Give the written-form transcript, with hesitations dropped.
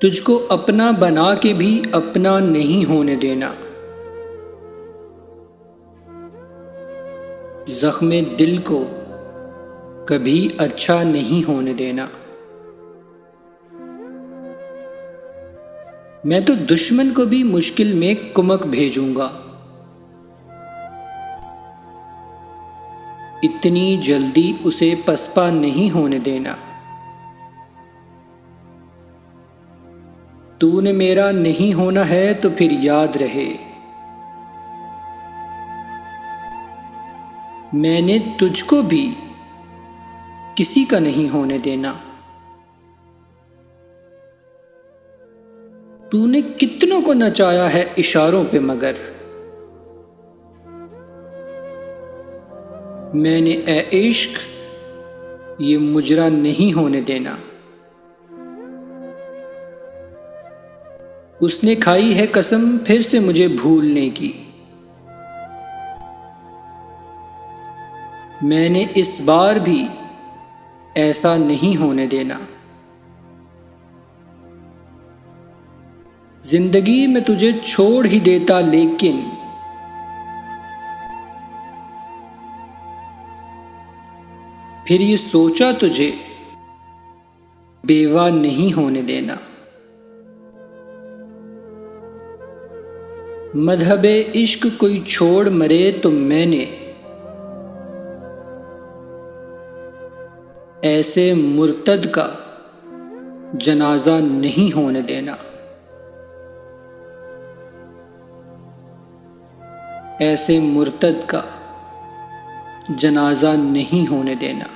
तुझको अपना बना के भी अपना नहीं होने देना। ज़ख्मे दिल को कभी अच्छा नहीं होने देना। मैं तो दुश्मन को भी मुश्किल में कुमक भेजूंगा। इतनी जल्दी उसे पसपा नहीं होने देना। तूने मेरा नहीं होना है तो फिर याद रहे, मैंने तुझको भी किसी का नहीं होने देना। तूने कितनों को नचाया है इशारों पे, मगर मैंने ए इश्क ये मुजरा नहीं होने देना। उसने खाई है कसम फिर से मुझे भूलने की, मैंने इस बार भी ऐसा नहीं होने देना। जिंदगी में तुझे छोड़ ही देता, लेकिन फिर ये सोचा तुझे बेवा नहीं होने देना। मज़हबे इश्क कोई छोड़ मरे तो मैंने ऐसे मुर्तद का जनाजा नहीं होने देना। ऐसे मुर्तद का जनाजा नहीं होने देना।